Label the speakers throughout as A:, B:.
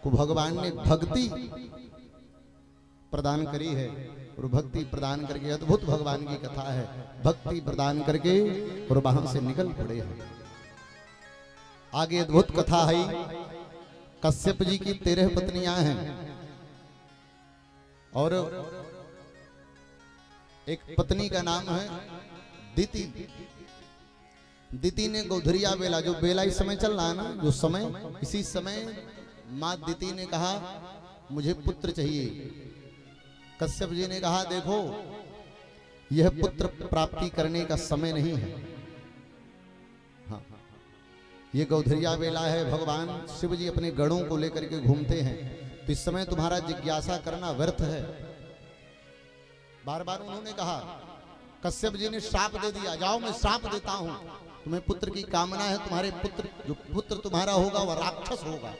A: को भगवान ने भक्ति प्रदान करी है और भक्ति प्रदान करके अद्भुत भगवान की कथा है। भक्ति प्रदान करके और वहां से निकल पड़े हैं। आगे अद्भुत कथा है। कश्यप जी की 13 पत्नियां हैं और एक पत्नी का नाम है दिति। दिति ने गोधरिया बेला, जो बेला इस समय चल रहा है ना, जो समय, इसी समय मां दिति ने कहा मुझे पुत्र चाहिए। कश्यप जी ने कहा देखो यह पुत्र प्राप्ति करने का समय नहीं है। हाँ, ये गोधरिया बेला है। भगवान शिव जी अपने गणों को लेकर के घूमते हैं, तो इस समय तुम्हारा जिज्ञासा करना व्यर्थ है। बार बार उन्होंने कहा। कश्यप जी ने श्राप दे दिया, जाओ मैं श्राप देता हूं, तुम्हें पुत्र की कामना है, तुम्हारे पुत्र, जो पुत्र तुम्हारा होगा वह राक्षस होगा।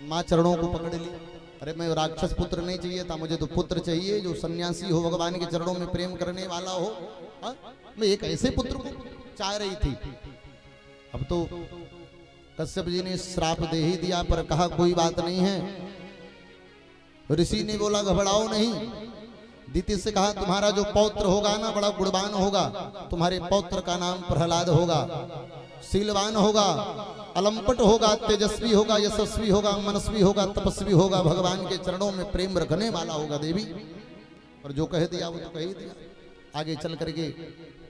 A: मां चरणों को पकड़ ली, अरे मैं राक्षस पुत्र नहीं चाहिए था, मुझे तो पुत्र चाहिए जो सन्यासी हो, भगवान के चरणों में प्रेम करने वाला हो। मैं एक ऐसे पुत्र को चाह रही थी। अब तो कश्यप जी ने श्राप दे ही दिया, पर कहा कोई बात नहीं है। ऋषि ने बोला घबराओ नहीं। दिति से कहा तुम्हारा जो पौत्र होगा ना बड़ा गुणवान होगा, तुम्हारे पौत्र का नाम प्रहलाद होगा, शीलवान होगा, अलंपट होगा, तेजस्वी होगा, यशस्वी होगा, मनस्वी होगा, तपस्वी होगा, भगवान के चरणों में प्रेम रखने वाला होगा। देवी और जो कह दिया वो तो कह ही दिया। आगे चल करके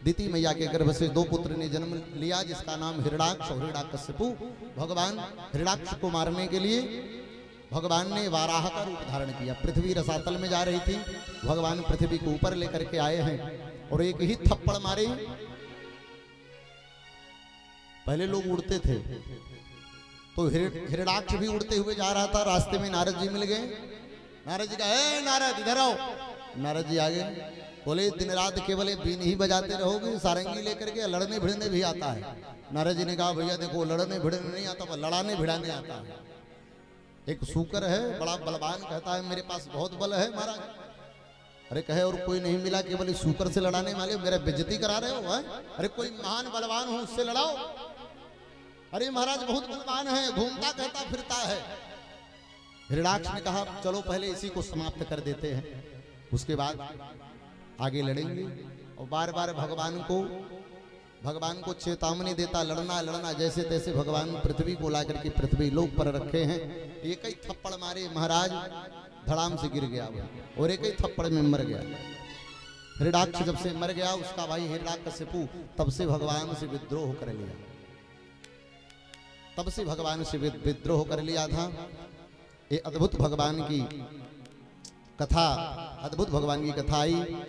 A: दिति मैया के गर्भ से 2 पुत्र ने जन्म लिया, जिसका नाम हिरणाक्ष और हिरण्यकशिपु। भगवान हिरणाक्ष को मारने के लिए भगवान ने वाराह का रूप धारण किया। पृथ्वी रसातल में जा रही थी, भगवान पृथ्वी को ऊपर लेकर के आए हैं और एक ही थप्पड़ मारे। पहले लोग उड़ते थे तो हिरणाक्ष भी उड़ते हुए जा रहा था। रास्ते में नारद जी मिल गए। नारद जी कहा ए नारद इधर आओ। नारद जी आ गए, बोले दिन रात केवल बीन ही बजाते रहोगे, सारंगी लेकर के, लड़ने भिड़ने भी आता है। नारद जी ने कहा भैया देखो लड़ने भिड़ने नहीं आता, लड़ाने भिड़ाने आता है। एक सूकर है बड़ा बलवान, कहता है मेरे पास बहुत बल है महाराज। अरे कहे और कोई नहीं मिला, केवल सूकर से लड़ाने वाले, मेरा बेइज्जती करा रहे हो है? अरे कोई महान बलवान हो उससे लड़ाओ। अरे महाराज बहुत बलवान है, घूमता कहता फिरता है। हिरणाक्ष ने कहा चलो पहले इसी को समाप्त कर देते हैं, उसके बाद आगे लड़ेंगे। और बार बार भगवान को चेतावनी देता, लड़ना लड़ना। जैसे तैसे भगवान पृथ्वी को ला करके पृथ्वी लोक पर रखे हैं। एक ही थप्पड़ मारे महाराज, धड़ाम से गिर गया वो, और एक ही थप्पड़ में मर गया। हिरणाक्ष जब से मर गया, उसका भाई हिरण्यकशिपु तब से भगवान से विद्रोह कर लिया। तब से भगवान से विद्रोह कर लिया था। ये अद्भुत भगवान की कथा, अद्भुत भगवान की कथा आई।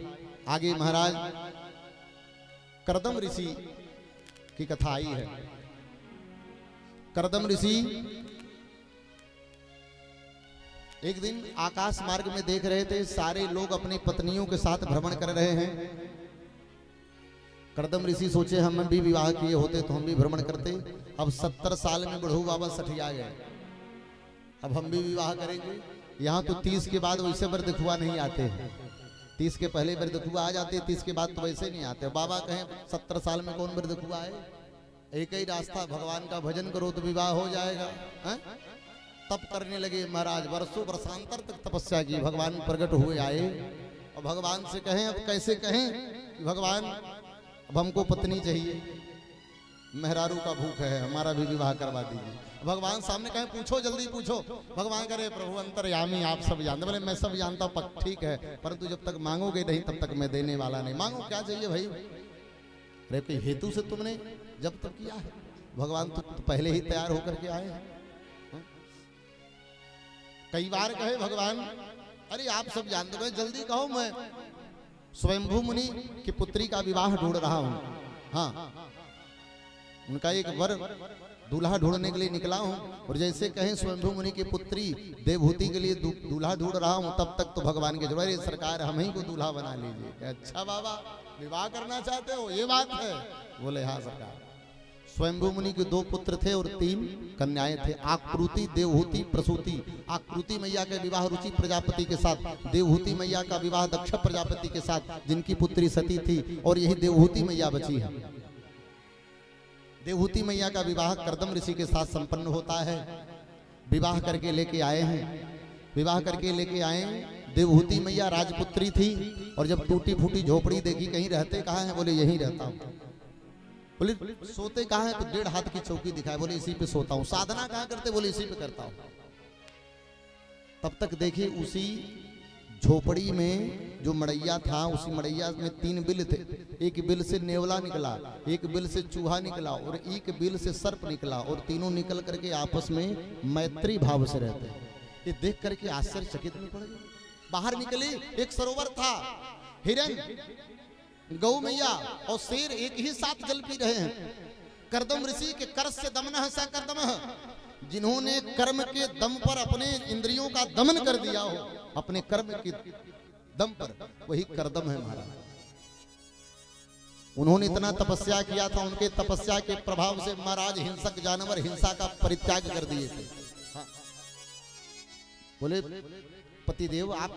A: आगे महाराज करदम ऋषि की कथा आई है। करदम ऋषि एक दिन आकाश मार्ग में देख रहे थे, सारे लोग अपनी पत्नियों के साथ भ्रमण कर रहे हैं। करदम ऋषि सोचे हम भी विवाह किए होते तो हम भी भ्रमण करते। अब 70 साल में बुढ़ऊ बाबा सठिया गए, अब हम भी विवाह करेंगे। यहाँ तो 30 के बाद वैसे व्रत खुआ नहीं आते हैं, 30 के पहले व्रत खुआ आ जाते, 30 के बाद तो वैसे नहीं आते। बाबा कहें 70 साल में कौन व्रत खुआ है? एक ही रास्ता, भगवान का भजन करो तो विवाह हो जाएगा। तप करने लगे महाराज, वर्षों वर्षांतर तक तपस्या की। भगवान प्रकट हुए आए और भगवान से कहें, अब कैसे कहें भगवान अब हमको पत्नी चाहिए, मेहरारू का भूख है, हमारा भी विवाह करवा दीजिए। भगवान सामने कहें पूछो जल्दी पूछो। भगवान करे प्रभु अंतर्यामी आप सब जानते। बोले मैं सब जानता हूँ, ठीक है, परंतु जब तक मांगोगे नहीं तब तक मैं देने वाला नहीं। मांगो क्या चाहिए भाई? अरे कोई हेतु से तुमने जब तक किया है? भगवान तो पहले ही तैयार होकर के आए हैं। कई बार कहे भगवान अरे आप सब जानते हो, जल्दी कहो, मैं स्वयंभू मुनि की पुत्री का विवाह ढूंढ रहा हूँ। हाँ, उनका एक वर दूल्हा ढूंढने के लिए निकला हूँ। और जैसे कहें स्वयंभू मुनि की पुत्री देवहूति के लिए दूल्हा ढूंढ रहा हूँ, तब तक तो भगवान के जोड़े सरकार हम ही को दूल्हा बना लीजिए। अच्छा बाबा विवाह करना चाहते हो, ये बात है? बोले हाँ सरकार। स्वयंभू मुनि के 2 पुत्र थे और 3 कन्याएं थे, आकृति, देवहूति, प्रसूति। आकृति मैया का विवाह रुचि प्रजापति के साथ, देवहूति मैया का विवाह दक्ष प्रजापति के साथ, जिनकी पुत्री सती थी, और यही देवहूति मैया बची है। देवहूति मैया का विवाह करदम ऋषि के साथ संपन्न होता है। विवाह करके लेके आए हैं। विवाह करके लेके आए, देवहूति मैया राजपुत्री थी, और जब टूटी फूटी झोपड़ी देखी, कहीं रहते कहाँ हैं? बोले यहीं रहता हूँ। बोले सोते कहाँ हैं? तो 1.5 हाथ की चौकी दिखाए, बोले इसी पे सोता हूँ। साधना कहाँ करते? बोले इसी पे करता हूँ। तब तक देखिए उसी झोपड़ी में जो मड़ैया था, उसी मड़ैया में 3 बिल थे। एक बिल से नेवला निकला, एक बिल से चूहा निकला, और एक बिल से सर्प निकला, और तीनों निकल करके आपस में मैत्री भाव से रहते हैं। ये देख करके आश्चर्यचकित में पड़ गए। बाहर निकले, एक सरोवर था, हिरन, गौ मैया और शेर एक ही साथ जल पी रहे हैं। कर्दम ऋषि के कर से दमन स कर्दम, जिन्होंने कर्म के दम पर अपने इंद्रियों का दमन कर दिया हो, अपने कर्म के दम पर, वही कर्दम है महाराज। उन्होंने इतना तपस्या किया था, उनके तपस्या के प्रभाव से महाराज हिंसक जानवर हिंसा का परित्याग कर दिए थे। हाँ। बोले पतिदेव आप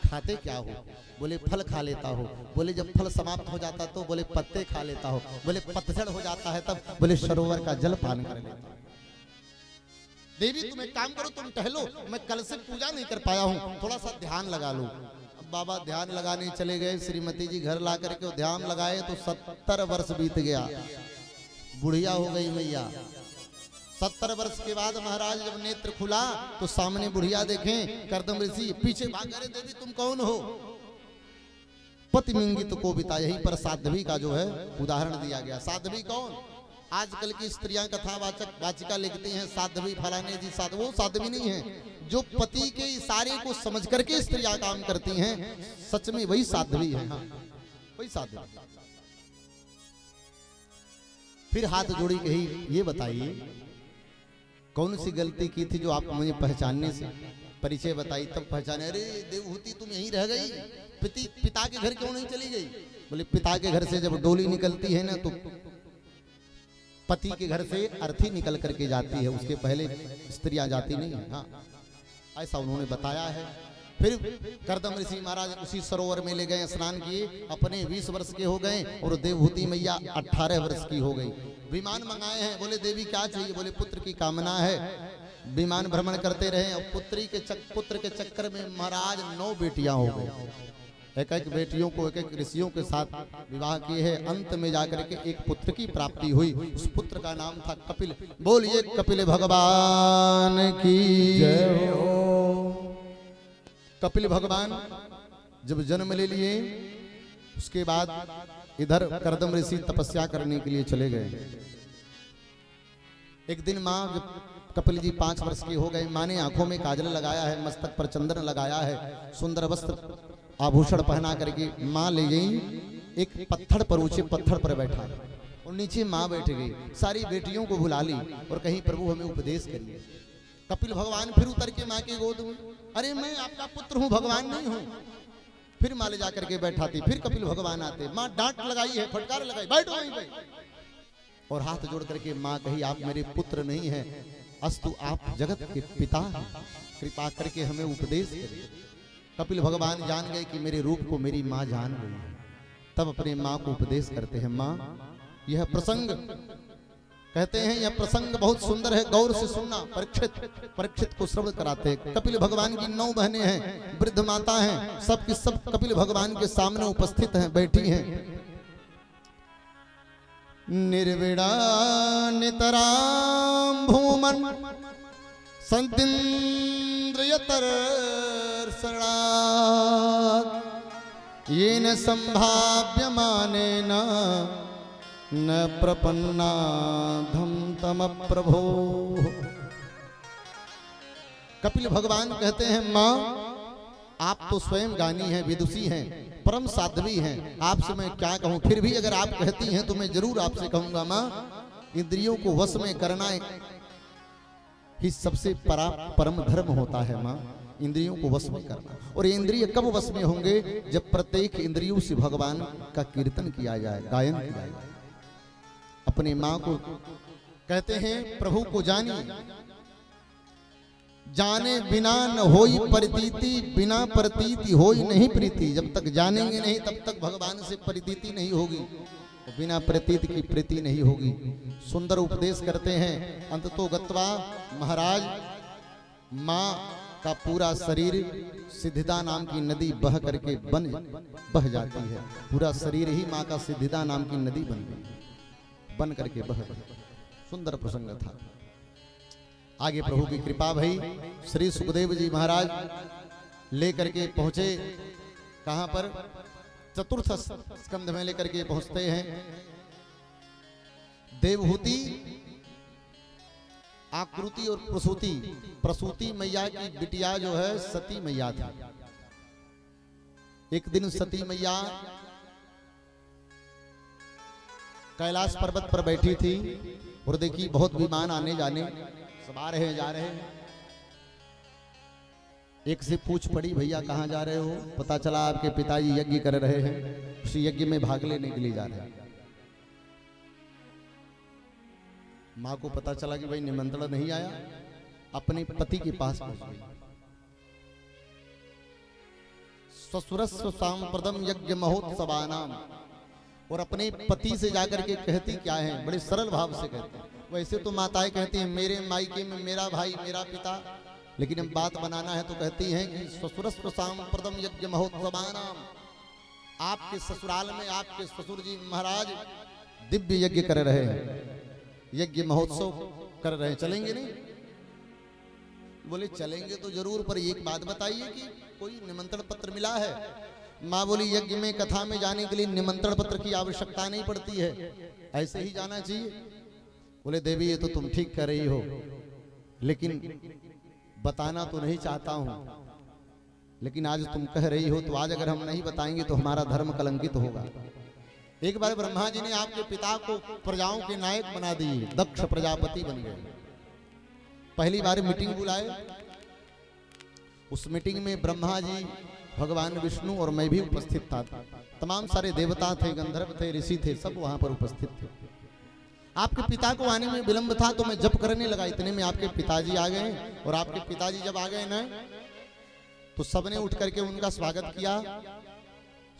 A: खाते क्या हो? बोले फल खा लेता हो। बोले जब फल समाप्त हो जाता तो? बोले पत्ते खा लेता हो। बोले पतझड़ हो जाता है तब? बोले सरोवर का जल पान कर लेता हूं। देवी तुम एक काम करो, तुम टहलो, मैं कल से पूजा नहीं कर पाया हूँ, थोड़ा सा ध्यान लगा लो। अब बाबा ध्यान लगाने चले गए। श्रीमती जी घर ला करके ध्यान लगाए तो 70 वर्ष बीत गया, बुढ़िया हो गई मैया। 70 वर्ष के बाद महाराज जब नेत्र खुला तो सामने बुढ़िया देखें, कर्दम ऋषि पीछे भाग गए। देवी तुम कौन हो? पति मिंगित को बिता। यहीं पर साध्वी का जो है उदाहरण दिया गया। साध्वी कौन? आजकल की स्त्रियां कथावाचक वाचिका लिखती हैं साध्वी फलाने जी साध्वी। वो साध्वी नहीं है, जो पति के इशारे को समझ करके स्त्रियां काम करती हैं, सच में वही साध्वी है। हाँ, वही साध्वी। फिर हाथ जोड़ी कही, ये बताइए कौन सी गलती की थी जो आप मुझे पहचानने से? परिचय बताई तब पहचाने। अरे देवहूति तुम यहीं रह गई, पिता के घर क्यों नहीं चली गई? बोले पिता के घर से जब डोली निकलती है ना, तो पति के घर से अर्थी निकल करके जाती है, उसके पहले स्त्रियां जाती नहीं है। हाँ, ऐसा उन्होंने बताया है। फिर कर्दम ऋषि महाराज उसी सरोवर में ले गए, स्नान किए। अपने 20 वर्ष के हो गए और देवहूति मैया 18 वर्ष की हो गई। विमान मंगाए हैं। बोले देवी क्या चाहिए? बोले पुत्र की कामना है। विमान भ्रमण करते रहे और पुत्र के चक्कर में महाराज 9 बेटियां हो गई। एक एक बेटियों को एक एक ऋषियों के साथ विवाह किए हैं। अंत में जाकर के एक पुत्र की प्राप्ति हुई। उस पुत्र का नाम था कपिल। बोलिए कपिल भगवान की जय हो। कपिल भगवान जब जन्म ले लिए, उसके बाद इधर कर्दम ऋषि तपस्या करने के लिए चले गए। एक दिन माँ, जब कपिल जी 5 वर्ष के हो गए, माँ ने आंखों में काजल लगाया है, मस्तक पर चंदन लगाया है, सुंदर वस्त्र आभूषण पहना करके माँ ले गई। एक पत्थर पर, ऊंचे पत्थर पर बैठा और नीचे माँ बैठ गई। सारी बेटियों को बुला ली और कहीं प्रभु हमें उपदेश करिए। कपिल भगवान फिर उतर के माँ की गोद में, अरे मैं आपका पुत्र हूँ, भगवान नहीं हूँ। फिर माँ ले जाकर के बैठाती। फिर कपिल भगवान आते, माँ डांट लगाई है, फटकार लगाई, बैठो वहीं पे। और हाथ जोड़ करके माँ कही, आप मेरे पुत्र नहीं है, अस्तु आप जगत के पिता हैं, कृपा करके हमें उपदेश करिए। कपिल भगवान जान गए कि मेरे रूप को मेरी माँ जान गई। तब अपने माँ को उपदेश करते हैं, माँ यह प्रसंग, कहते हैं यह प्रसंग बहुत सुंदर है, गौर से सुनना। परीक्षित को श्रवण कराते हैं। कपिल भगवान की 9 बहनें हैं, वृद्ध माता हैं, सब की सब कपिल भगवान के सामने उपस्थित हैं, बैठी हैं। निर्विड़ा नितराम भूमन संतीन्द्रियतर ये न संभाव्यमानेन न प्रपन्नाधम तम प्रभो। कपिल भगवान कहते हैं, माँ आप तो स्वयं ज्ञानी हैं, विदुषी हैं, परम साध्वी हैं, आपसे मैं क्या कहूँ। फिर भी अगर आप कहती हैं तो मैं जरूर आपसे कहूंगा। माँ इंद्रियों को वश में करना ही सबसे परम धर्म होता है। माँ इंद्रियों को वश में करना। और इंद्रिय कब वश में होंगे? जब प्रत्येक इंद्रियों से भगवान का कीर्तन किया जाए, गायन किया जाए। अपने माँ को कहते हैं, प्रभु को जानिए, जाने बिना न होई प्रतीति, बिना प्रतीति होई नहीं प्रीति। जब तक जानेंगे नहीं तब तक भगवान से प्रतीति नहीं होगी, बिना प्रतीति की प्रीति नहीं होगी। सुंदर उपदेश करते हैं। अंततो गत्वा महाराज माँ का पूरा शरीर सिद्धिदा नाम की नदी बह करके बह जाती है। पूरा शरीर ही माँ का सिद्धिदा नाम की नदी बन करके बह गई। सुंदर प्रसंग था। आगे प्रभु की कृपा भई, श्री सुखदेव जी महाराज लेकर के पहुंचे कहां पर, चतुर्थ स्कंध में लेकर के पहुंचते हैं। देवहूति आकृति और प्रसूति मैया की बिटिया जो है सती मैया थी। एक दिन सती मैया कैलाश पर्वत पर बैठी थी और देखी बहुत विमान आने जाने, सब आ रहे हैं जा रहे हैं। एक से पूछ पड़ी, भैया कहाँ जा रहे हो? पता चला आपके पिताजी यज्ञ कर रहे हैं, उसी यज्ञ में भाग लेने के लिए जा रहे हैं। माँ को पता चला कि भाई निमंत्रण नहीं आया, अपने पति के पास पहुंच गई। ससुरस्व सांप्रदम यज्ञ महोत्सवानाम, और अपने पति से जाकर के कहती क्या है, बड़े सरल भाव से कहती है। वैसे तो माताएं कहती हैं मेरे मायके में मेरा भाई मेरा पिता, लेकिन अब बात बनाना है तो कहती हैं कि ससुरस्व सांप्रदम यज्ञ महोत्सवानाम, आपके ससुराल में आपके ससुर जी महाराज दिव्य यज्ञ कर रहे हैं, यज्ञ महोत्सव कर रहे हैं, चलेंगे नहीं? बोले चलेंगे तो जरूर, पर एक बात बताइए कि कोई निमंत्रण पत्र मिला है? माँ बोली यज्ञ में कथा में जाने के लिए निमंत्रण पत्र की आवश्यकता नहीं पड़ती है, ऐसे ही जाना चाहिए। बोले देवी ये तो तुम ठीक कर रही हो, लेकिन बताना तो नहीं चाहता हूं, लेकिन आज तुम कह रही हो तो आज अगर हम नहीं बताएंगे तो हमारा धर्म कलंकित होगा। एक बार ब्रह्मा जी ने आपके पिता को प्रजाओं के नायक बना दिए, दक्ष प्रजापति बन गए। पहली बार मीटिंग बुलाए, उस मीटिंग में ब्रह्मा जी, भगवान विष्णु और मैं भी उपस्थित था। तमाम सारे देवता थे, गंधर्व थे, ऋषि थे, सब वहां पर उपस्थित थे। आपके पिता को आने में विलंब था तो मैं जप करने लगा, इतने में आपके पिताजी आ गए। और आपके पिताजी जब आ गए ना तो सबने उठ करके उनका स्वागत किया,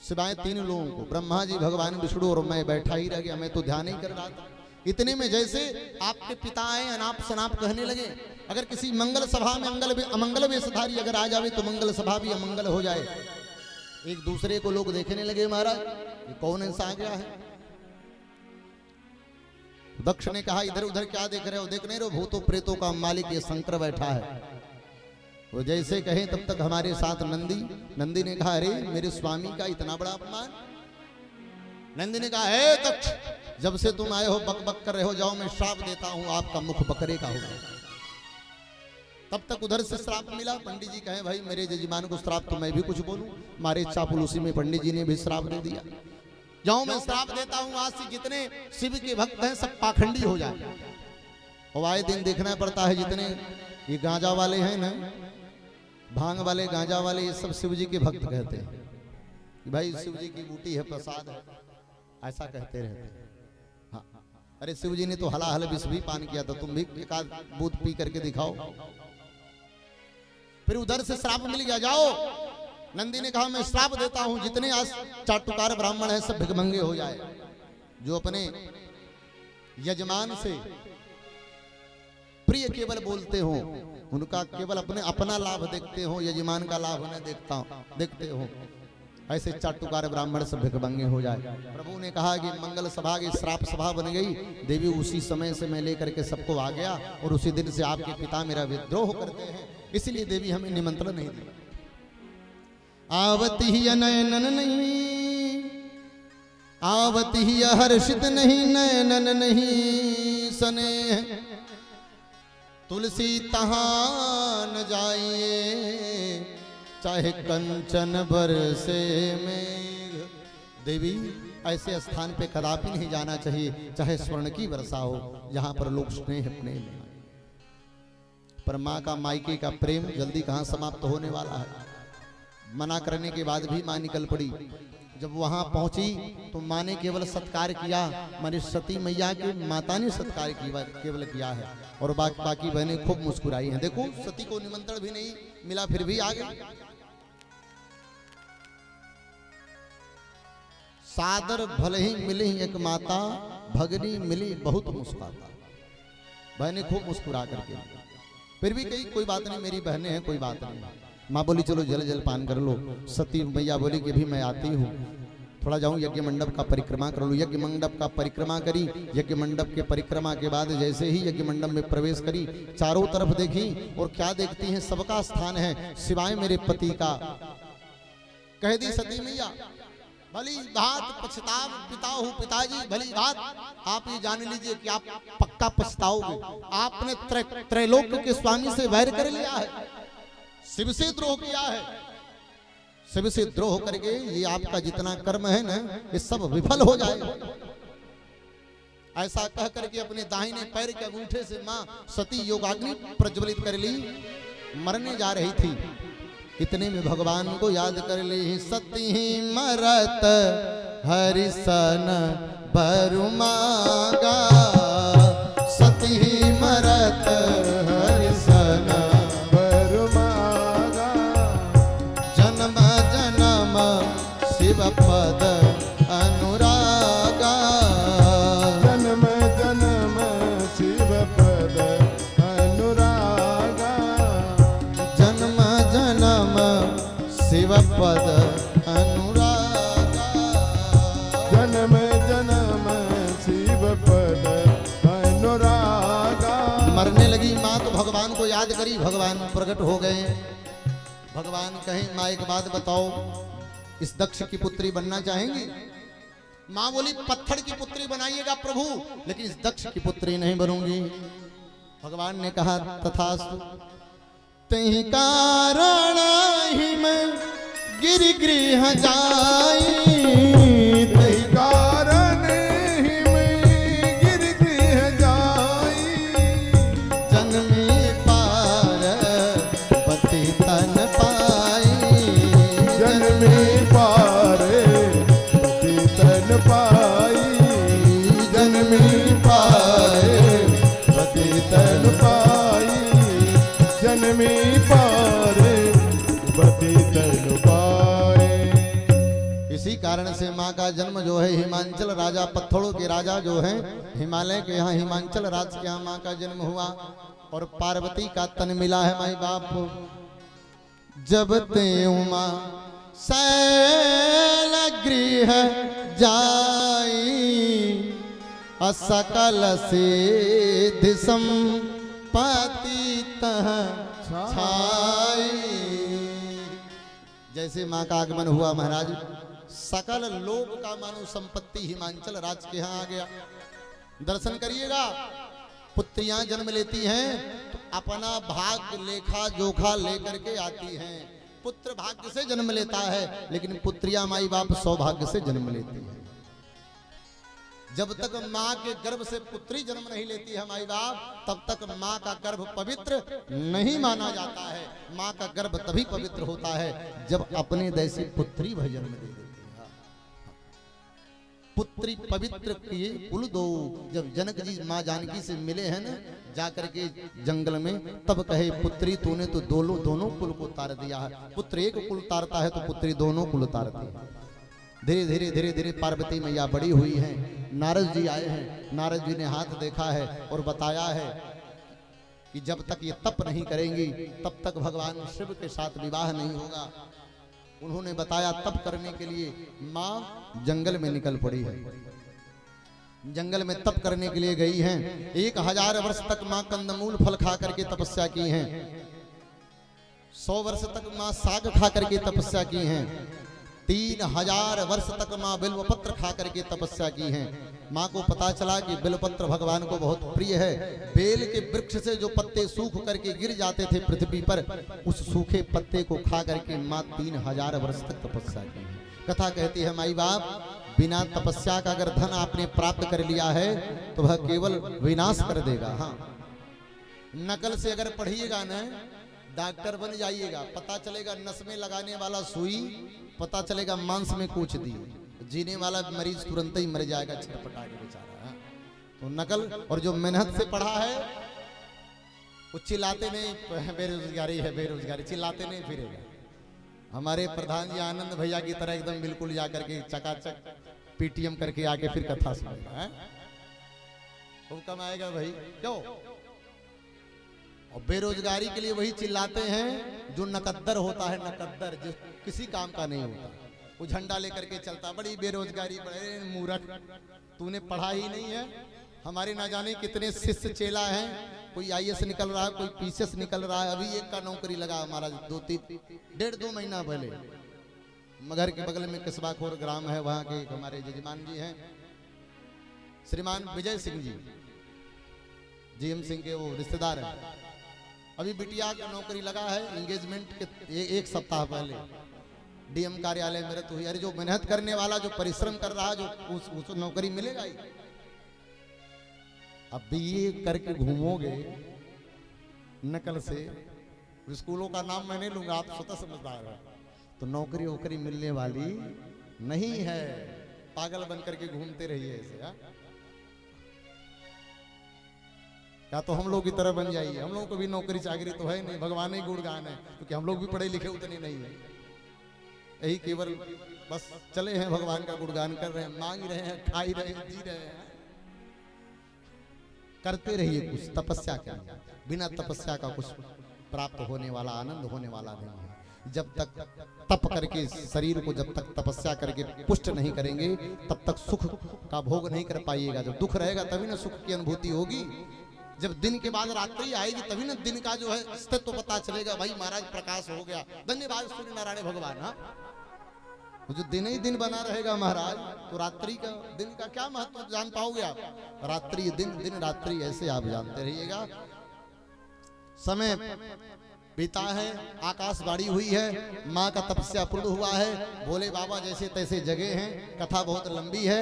A: सिवाय 3 लोगों को, ब्रह्मा जी, भगवान विष्णु और मैं बैठा ही रह गया, मैं तो ध्यान ही कर रहा था। इतने में जैसे आपके पिता आए, अनाप शनाप कहने लगे, अगर किसी मंगल सभा में अमंगल वेशधारी अगर आ जावे तो मंगल सभा भी अमंगल हो जाए। एक दूसरे को लोग देखने लगे, महाराज ये कौन ऐसा आ गया है? दक्ष ने कहा इधर उधर क्या देख रहे हो? देख नहीं रहे हो, भूतों प्रेतों का मालिक ये शंकर बैठा है। वो जैसे कहे तब तक हमारे साथ नंदी ने कहा अरे मेरे स्वामी का इतना बड़ा अपमान। नंदी ने कहा हे दक्ष, जब से तुम आए हो बक बक कर रहे हो, जाओ मैं श्राप देता हूं, आपका मुख बकरे का होगा। तब तक उधर से श्राप मिला। पंडित जी कहे भाई मेरे जजमान को श्राप तो मैं भी कुछ बोलूं, मारे चापलूसी में पंडित जी ने भी श्राप दे दिया। जाओ मैं श्राप देता हूं, आज से जितने शिव के भक्त हैं सब पाखंडी हो जाए। और आए दिन देखना पड़ता है, जितने ये गांजा वाले हैं ना, भांग वाले, गांजा वाले, ये सब शिव जी के भक्त कहते हैं कि भाई शिव जी की बूटी है, प्रसाद है, ऐसा कहते रहते हैं। हाँ, अरे शिव जी ने तो हलाहल विष भी पान किया था, तुम भी एक आध बूथ पी करके दिखाओ। फिर उधर से श्राप मिल गया, जाओ। नंदी ने कहा मैं श्राप देता हूं, जितने आज चाटुकार ब्राह्मण हैं सब भिखमंगे हो जाए, जो अपने यजमान से प्रिय केवल बोलते हो, उनका केवल अपना लाभ देखते हो, यजमान का लाभ न देखते हो, ऐसे चाटुकार ब्राह्मण सब भिखमंगे हो जाए। प्रभु ने कहा कि मंगल सभा की श्राप सभा बन गई। देवी उसी समय से मैं लेकर के सबको आ गया, और उसी दिन से आपके पिता मेरा विद्रोह करते हैं, इसलिए देवी हमें निमंत्रण नहीं दिया। आवती ही नयनन नहीं, आवती ही हर्षित नहीं, नयनन नहीं सने, तुलसी तहां न जाइए, चाहे कंचन बरसे मेघ। देवी ऐसे स्थान पे कदापि नहीं जाना चाहिए, चाहे स्वर्ण की वर्षा हो, जहां पर लोग स्नेह प्रेम। पर माँ का मायके का प्रेम जल्दी कहाँ समाप्त होने वाला है। मना करने के बाद भी माँ निकल पड़ी। जब वहां पहुंची तो माँ ने केवल सत्कार किया, माने सती मैया के माता ने सत्कार केवल किया है, और बाकी बहनें खूब मुस्कुराई हैं। देखो सती को निमंत्रण भी नहीं मिला, फिर भी आ गई। सादर भले ही मिली एक माता, भगनी मिली बहुत मुस्कुराता। बहनें खूब मुस्कुरा करके फिर भी कही कोई बात नहीं, मेरी बहनें हैं, कोई बात नहीं। माँ बोली चलो जल जल पान कर लो। सती मैया बोली कि भी मैं आती हूँ, थोड़ा जाऊं यज्ञ मंडप का परिक्रमा कर लूं। यज्ञ मंडप का परिक्रमा करी। यज्ञ मंडप के परिक्रमा के बाद जैसे ही यज्ञ मंडप में प्रवेश करी, चारों तरफ देखी और क्या देखती हैं, सबका स्थान है सिवाय मेरे पति का। कह दी सती मैया भली बात पछताव पिताहु पिताजी, भली बात आप ये जान लीजिए कि आप पक्का पछताओगे। आपने त्रैलोक के स्वामी से वैर कर लिया है, शिव से द्रोह किया है। शिव से द्रोह करके ये आपका जितना कर्म है ना, ये सब विफल हो जाएगा। ऐसा कह करके अपने दाहिने पैर के अंगूठे से मां सती योगाग्नि प्रज्वलित कर ली, मरने जा रही थी। इतने में भगवान को याद कर ली। सती मरत हरिसन भरुमागा, सती मरत हरिसन भरुमागा, जन्म जन्म शिव पद अनुरागा, जन्म जन्म शिव पद अनुरागा, जन्म जन्म शिव पद अनुरागा, जन्म जन्म शिव पद अनुरागा। मरने लगी माँ तो भगवान को याद करी, भगवान प्रकट हो गए। भगवान कहें माँ एक बात बताओ, इस दक्ष की पुत्री बनना चाहेंगी? माँ बोली पत्थर की पुत्री बनाइएगा प्रभु, लेकिन इस दक्ष की पुत्री नहीं बनूंगी। भगवान ने कहा तथास्तु। तहि कारण ही मैं गिरिगृह जाई, तहि कारण ही मैं गिरिगृह जाई, जन्मी पार्वती तन पाई, जन्मी पार्वती तन पाई, जन्मी पार्वती तन पाई, जन्मी पार्वती तन पाई। इसी कारण से माँ का जन्म जो है हिमांचल राजा, पत्थरों के राजा जो हैं हिमालय के यहाँ, हिमांचल राज के यहाँ माँ का जन्म हुआ और पार्वती का तन मिला है माई बाप। जब ते उमा शैल गृह जाई, असकल सिद्धि संपत्ति तह छाई। जैसे माँ का आगमन हुआ महाराज, सकल लोक का मानो संपत्ति हिमांचल राज के यहाँ आ गया। दर्शन करिएगा, पुत्रियां जन्म लेती हैं तो अपना भाग्य लेखा जोखा लेकर के आती हैं। पुत्र भाग्य से जन्म लेता है, लेकिन पुत्रियां माई बाप सौभाग्य से जन्म लेती हैं। जब तक माँ के गर्भ से पुत्री जन्म नहीं लेती है माई बाप, तब तक माँ का गर्भ पवित्र नहीं माना जाता है। माँ का गर्भ तभी पवित्र होता है जब अपने जैसी पुत्री वह जन्म दे देती है। पुत्री पवित्र किए कुल दो। जब जनक जी माँ जानकी से मिले हैं ना जाकर के जंगल में, तब कहे पुत्री तूने तो दोनों कुल को तार दिया है। पुत्र एक कुल तारता है तो पुत्री दोनों कुल तारती है। धीरे धीरे धीरे धीरे पार्वती मैया बड़ी हुई हैं। नारद जी आए हैं, नारद जी ने हाथ देखा है और बताया है कि जब तक ये तप नहीं करेंगी तब तक भगवान शिव के साथ विवाह नहीं होगा। उन्होंने बताया तप करने के लिए माँ जंगल में निकल पड़ी है, जंगल में तप करने के लिए गई हैं। 1000 वर्ष तक माँ कंदमूल फल खा करके तपस्या की हैं। 100 वर्ष तक माँ साग खा करके तपस्या की हैं। 3000 वर्ष तक माँ बिल्वपत्र खा करके तपस्या की हैं। माँ को पता चला कि बिल्वपत्र भगवान को बहुत प्रिय है। बेल के वृक्ष से जो पत्ते सूख करके गिर जाते थे पृथ्वी पर, उस सूखे पत्ते को खा करके माँ 3000 वर्ष तक तपस्या की है। कथा कहती है माई बाप, बिना तपस्या का अगर धन आपने प्राप्त कर लिया है तो वह केवल विनाश कर देगा। हाँ, नकल से अगर पढ़िएगा न, डॉक्टर बन जाइएगा, पता चलेगा नस में लगाने वाला सुई, पता चलेगा मांस में कूच दी, जीने वाला मरीज तुरंत ही मर जाएगा छटपटा के बेचारा। तो नकल, और जो मेहनत से पढ़ा है वो चिल्लाते नहीं, बेरोजगारी है बेरोजगारी, चिल्लाते नहीं फिरेगा। हमारे प्रधान जी आनंद भैया की तरह एकदम बिल्कुल जाकर के चकाचक पीटीएम करके आके फिर कथा सुनेगा। खूब कमाएगा भाई, क्यों? और बेरोजगारी के लिए वही चिल्लाते हैं जो नकद्दर होता है, नकद्दर जो किसी काम का नहीं होता, वो झंडा लेकर के चलता, बड़ी बेरोजगारी, बड़े मूर्ख, तूने पढ़ा ही नहीं है। हमारे ना जाने कितने शिष्य चेला हैं, कोई आईएएस निकल रहा है, कोई पीसीएस निकल रहा है, अभी एक का नौकरी लगा हमारा 2-3 महीना पहले। मगर के बगल में किस्बाखोर ग्राम है, वहाँ के हमारे जजमान जी हैं श्रीमान विजय सिंह जी, जीएम सिंह के वो रिश्तेदार हैं। अभी बिटिया का नौकरी लगा है, एंगेजमेंट के एक सप्ताह पहले डीएम कार्यालय में तो यार जो मेहनत करने वाला, जो परिश्रम कर रहा, जो उस नौकरी मिलेगा ही। अब बीए करके घूमोगे नकल से, स्कूलों का नाम मैं नहीं लूंगा, आप स्वतः समझदार हैं, तो नौकरी वोकरी मिलने वाली नहीं है, पागल बन करके घूमते रहिए ऐसे। या तो हम लोग की तरह बन जाइए, हम लोगों को भी नौकरी चाकरी तो है नहीं, भगवान ही गुणगान है, क्योंकि हम लोग भी पढ़े लिखे उतने नहीं है, यही केवल बस चले हैं, भगवान का गुणगान कर रहे हैं, मांग रहे हैं, खा ही रहे हैं, जी रहे हैं। करते रहिए कुछ, तपस्या करिए, बिना तपस्या का कुछ प्राप्त होने वाला, आनंद होने वाला नहीं है। जब तक तप करके शरीर को, जब तक तपस्या करके पुष्ट नहीं करेंगे, तब तक सुख का भोग नहीं कर पाइएगा। जब दुख रहेगा तभी ना सुख की अनुभूति होगी। जब दिन के बाद रात्रि आएगी तभी ना दिन का जो है अस्तित्व पता चलेगा, भाई महाराज प्रकाश हो गया, धन्यवाद सूर्य नारायण भगवान। हाँ, जो दिन ही दिन बना रहेगा महाराज, तो रात्रि का, दिन का क्या महत्व जान पाओगे आप? रात्रि दिन, दिन रात्रि, ऐसे आप जानते रहिएगा। समय बीता है, आकाशवाणी हुई है, माँ का तपस्या पूर्ण हुआ है, भोले बाबा जैसे तैसे जगह हैं। कथा बहुत लंबी है,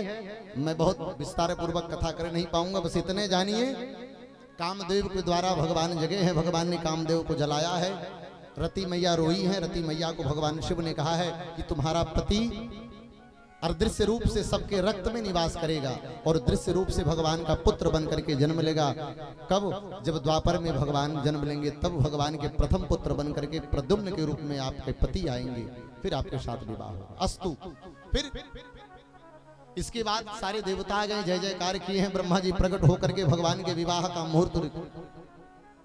A: मैं बहुत विस्तार पूर्वक कथा कर नहीं पाऊंगा, बस इतने जानिए कामदेव के द्वारा भगवान जगे हैं, भगवान ने कामदेव को जलाया है। रति मैया रोई है, रति मैया को भगवान शिव ने कहा है कि तुम्हारा पति अदृश्य रूप से सबके रक्त में निवास करेगा और दृश्य रूप से भगवान का पुत्र बन करके जन्म लेगा। कब? जब द्वापर में भगवान जन्म लेंगे, तब भगवान के प्रथम पुत्र बन करके प्रद्युम्न के रूप में आपके पति आएंगे, फिर आपके साथ विवाह होगा। अस्तु। फिर इसके बाद सारे देवता आ गए, जय जयकार किए हैं, ब्रह्मा जी प्रकट होकर के भगवान के विवाह का मुहूर्त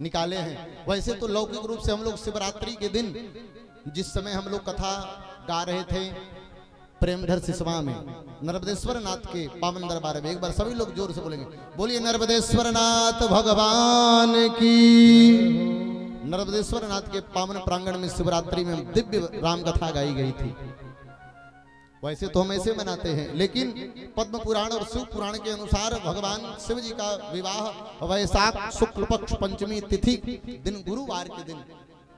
A: निकाले हैं। वैसे तो लौकिक रूप से हम लोग शिवरात्रि के दिन, जिस समय हम लोग कथा गा रहे थे प्रेमधर सिसवा में, नर्मदेश्वर नाथ के पावन दरबार में, एक बार सभी लोग जोर से बोलेंगे, बोलिए नर्मदेश्वर नाथ भगवान की। नर्मदेश्वर नाथ के पावन प्रांगण में शिवरात्रि में दिव्य राम कथा गाई गई थी। वैसे तो हम ऐसे मनाते हैं, लेकिन पद्म पुराण और शिव पुराण के अनुसार भगवान शिव जी का विवाह वैशाख शुक्ल पक्ष पंचमी तिथि दिन, गुरुवार के दिन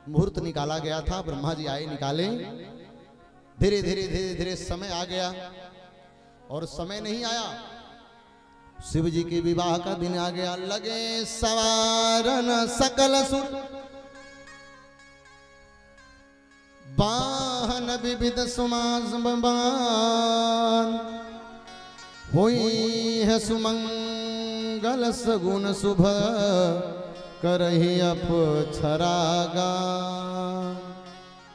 A: मुहूर्त निकाला गया था। ब्रह्मा जी आए, निकाले, धीरे धीरे धीरे धीरे समय आ गया, और समय नहीं आया, शिव जी के विवाह का दिन आ गया। लगे सवारन सकल सुर, वाहन विविध सुमासमान, हुई है सुमंगल सगुन शुभ, करही अपछरागा।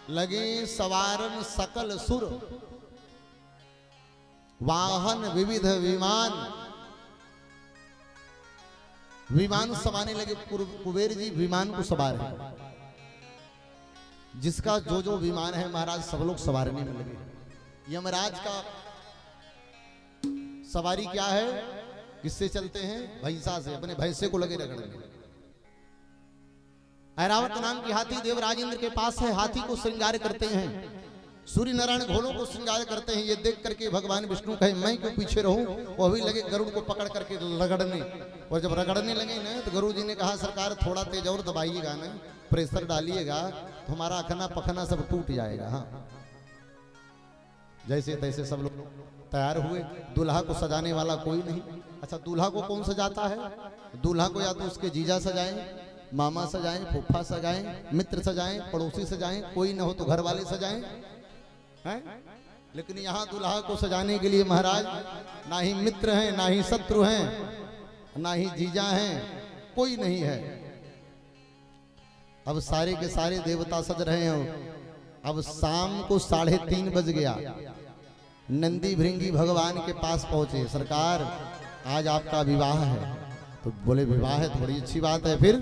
A: लगे सवारन सकल सुर, वाहन विविध विमान, विमान सवाने लगे। कुबेर जी विमान को सवार है, जिसका जो जो विमान है महाराज सब लोग सवारने में लगे। यमराज का सवारी क्या है, किससे चलते हैं? भैंसा से, अपने भैंसे को लगे रगड़ने। ऐरावत नाम की हाथी देवराज इंद्र के पास है, हाथी को श्रृंगार करते हैं, सूर्य नारायण घोड़ों को श्रृंगार करते हैं। ये देख करके भगवान विष्णु कहे मैं क्यों पीछे रहूं, वो भी लगे गरुड़ को पकड़ करके रगड़ने। और जब रगड़ने लगे ना, तो गुरु जी ने कहा सरकार थोड़ा तेज और दबाइएगा ना, प्रेशर डालिएगा तो हमारा अखना पखना सब टूट जाएगा। हाँ, जैसे तैसे सब लोग तैयार हुए। दूल्हा को सजाने वाला कोई नहीं। अच्छा, दूल्हा को कौन सजाता है? दूल्हा को या तो उसके जीजा सजाएं, मामा सजाएं, फूफा सजाएं, मित्र सजाएं, पड़ोसी सजाएं, कोई न हो तो घर वाले सजाएं, हैं? लेकिन यहाँ दूल्हा को सजाने के लिए महाराज ना ही मित्र हैं, ना ही शत्रु हैं, ना ही जीजा हैं, कोई नहीं है। अब सारे के सारे देवता सज रहे हो। अब शाम को 3:30 बज गया। नंदी भृंगी भगवान के पास पहुंचे, सरकार आज आपका विवाह है। तो बोले विवाह है तो बड़ी अच्छी बात है। फिर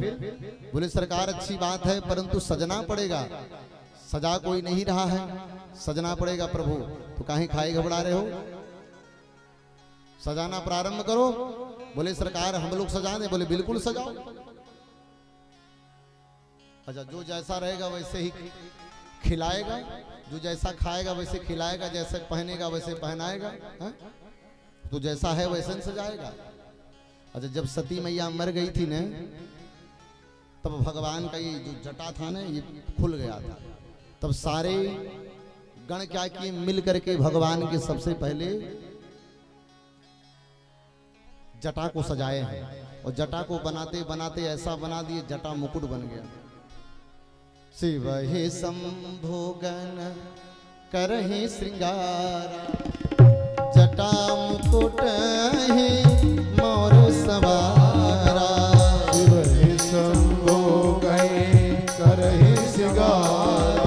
A: बोले सरकार अच्छी बात है परंतु सजना पड़ेगा, सजा कोई नहीं रहा है, सजना पड़ेगा प्रभु। तो काहे खाए घबरा रहे हो, सजाना प्रारंभ करो। बोले सरकार हम लोग सजा दें। बोले बिल्कुल सजाओ। अच्छा, जो जैसा रहेगा वैसे ही खिलाएगा, जो जैसा खाएगा वैसे खिलाएगा, जैसे पहनेगा वैसे पहनाएगा, तो जैसा है वैसे सजाएगा। अच्छा, जब सती मैया मर गई थी न, तब भगवान का ये जो जटा था ना ये खुल गया था। तब सारे गण क्या किए, मिल करके भगवान के सबसे पहले जटा को सजाए हैं। और जटा को बनाते बनाते ऐसा बना दिए जटा मुकुट बन गया। शिव हे संभोगन करहि श्रृंगार, जटा मुकुट ही मोर सवारा।
B: शिव हे संभोगन करहि श्रृंगार,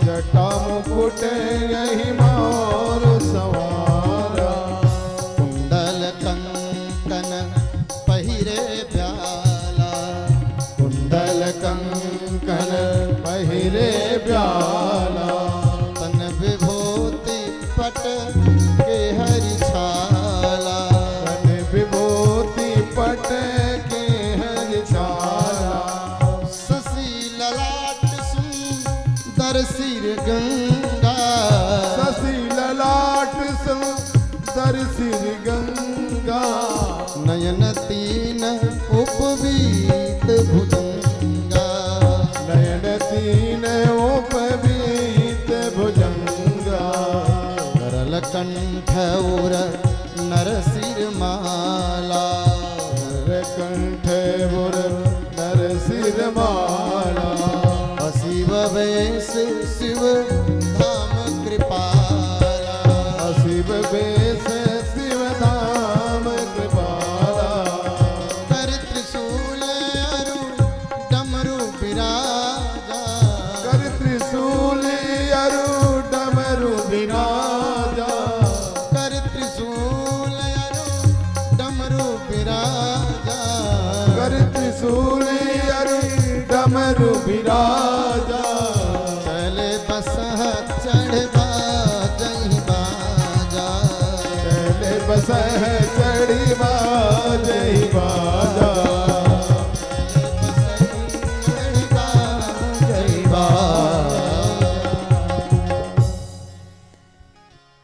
B: जटा मुकुट ही मोर सवारा।
A: कुंडल कंकन पहिरे ब्याला,
B: कुंडल कंकन पहिरे ब्याला।
A: तन विभूति पट के हरि छाला,
B: तन विभूति पट के हरि छाला।
A: शशि ललाट सुंदर सिर गंगा,
B: शशि ललाट सुंदर सिर गंगा।
A: नयन तीन उपवीत भुजंगा,
B: नयन तीन उपवीत भुजंगा।
A: करल कंठ उर नर सिर माला,
B: नर कंठ उर नर सिर माला।
A: शिव वेश शिव धाम कृपाला,
B: शिव वेश शिव धाम कृपाला।
A: कर त्रिशूल अरु डमरू विराजा,
B: कर त्रिशूल अरु डमरू विराजा।
A: कर त्रिशूल अरु डमरू विराजा।
B: कर त्रिशूल अरु डमरू विराजा।
A: चले बसह चढ़वा जही बाजा,
B: चले बसह चढ़ी बाजही बाजा।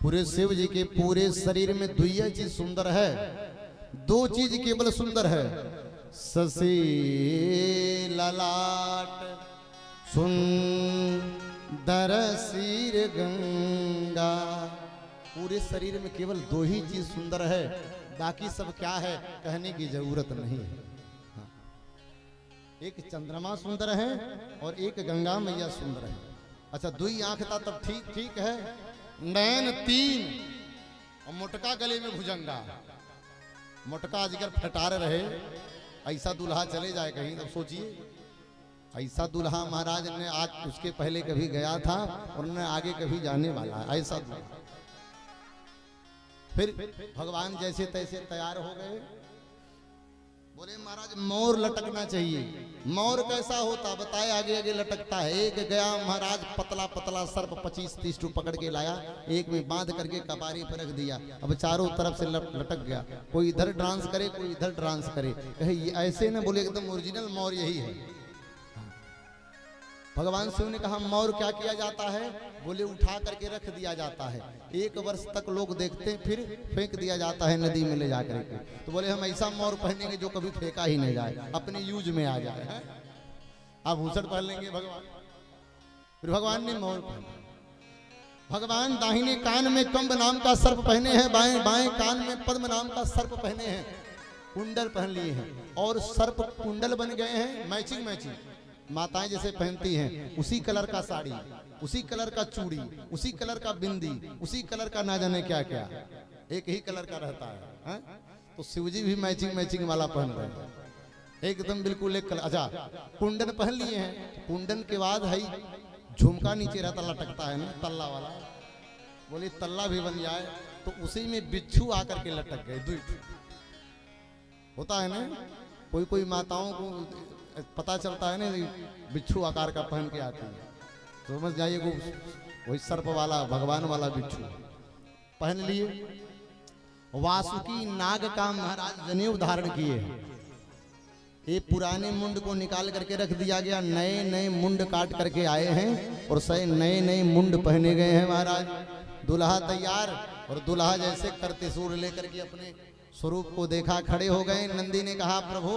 A: पूरे शिव जी के पूरे शरीर में दुइया चीज सुंदर है, दो चीज केवल सुंदर है। शशि ललाट सुंदर सिर गंगा। पूरे शरीर में केवल दो ही चीज सुंदर है, बाकी सब क्या है कहने की जरूरत नहीं है। हाँ। एक चंद्रमा सुंदर है और एक गंगा मैया सुंदर है। अच्छा, दुई आंख था तब ठीक ठीक है, नयन तीन और मोटका गले में भुजंगा। मोटका जिगर फटार रहे, ऐसा दूल्हा चले जाए कहीं, तब सोचिए ऐसा दूल्हा महाराज ने आज उसके पहले कभी गया था और न आगे कभी जाने वाला है, ऐसा दूल्हा। फिर भगवान जैसे तैसे तैयार हो गए। बोले महाराज मोर लटकना चाहिए। मोर कैसा होता बताए, आगे आगे लटकता है। एक गया महाराज पतला पतला सर्प 25-30 टू पकड़ के लाया, एक में बांध करके कपारी पर रख दिया। अब चारों तरफ से लटक गया, कोई इधर डांस करे कोई इधर डांस करे। कहे ये ऐसे ना, बोले एकदम ओरिजिनल मोर यही है। भगवान शिव ने कहा मोर क्या किया जाता है? बोले उठा करके रख दिया जाता है, 1 वर्ष तक लोग देखते हैं, फिर फेंक दिया जाता है नदी में ले जा करके। तो बोले हम ऐसा मोर पहनेंगे जो कभी फेंका ही नहीं जाए, अपने यूज में आ जाए। आभूषण पहन लेंगे भगवान। फिर भगवान ने मोर पहना। भगवान दाहिने कान में कंब नाम का सर्प पहने हैं, बाएं बाएं कान में पद्म नाम का सर्प पहने हैं, कुंडल पहन लिए हैं और सर्प कुंडल बन गए हैं। मैचिंग मैचिंग माताएं जैसे पहनती हैं, उसी कलर का साड़ी, उसी कलर का चूड़ी, उसी कलर का बिंदी, उसी कलर का ना जाने क्या क्या, एक ही कलर का रहता है। तो शिवजी भी मैचिंग मैचिंग वाला पहन रहे हैं, एकदम बिल्कुल एक कलर। अच्छा, कुंडन पहन लिए हैं, कुंडन के बाद है झुमका नीचे रहता लटकता है ना, तल्ला वाला। बोले तल्ला भी बन जाए तो उसी में बिच्छू आकर के लटक गए। होता है ना, कोई कोई माताओं को पता चलता है ना बिच्छू आकार का पहन के आती है, तो समझ जाइए वो वही सर्प वाला भगवान वाला बिच्छू पहन लिए। वासुकी नाग का महाराज जनेऊ धारण किए, ये पुराने मुंड को निकाल करके रख दिया गया, नए नए मुंड काट करके आए हैं और सही नए नए मुंड पहने गए हैं महाराज। दुल्हा तैयार और दुल्हा जैसे करते सूर लेकर के अपने स्वरूप को देखा, खड़े हो गए। नंदी ने कहा प्रभु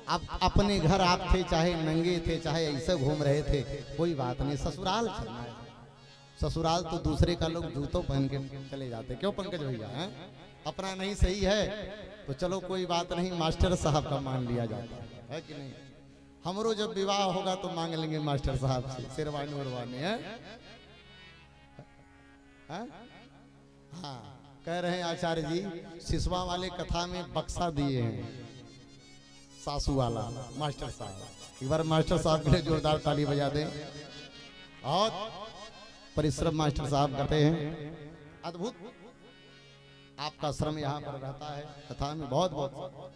A: आप अपने घर आप थे, चाहे नंगे थे, चाहे ऐसे घूम रहे थे, कोई बात नहीं, ससुराल चलना है। ससुराल तो दूसरे का लोग जूतों पहन के चले जाते, क्यों पंकज भैया हैं? अपना नहीं सही है तो चलो कोई बात नहीं, मास्टर साहब का मान लिया जाता है कि नहीं। हमरो जब विवाह होगा तो मांग लेंगे मास्टर साहब से शेरवानी वरवानी है। हाँ कह रहे हैं आचार्य जी सिसवा वाले कथा में बक्सा दिए हैं, सासू वाला मास्टर साहब। एक बार मास्टर साहब के लिए जोरदार ताली बजा दें। और परिश्रम मास्टर साहब करते हैं, अद्भुत आपका श्रम यहाँ पर रहता है कथा में, बहुत बहुत।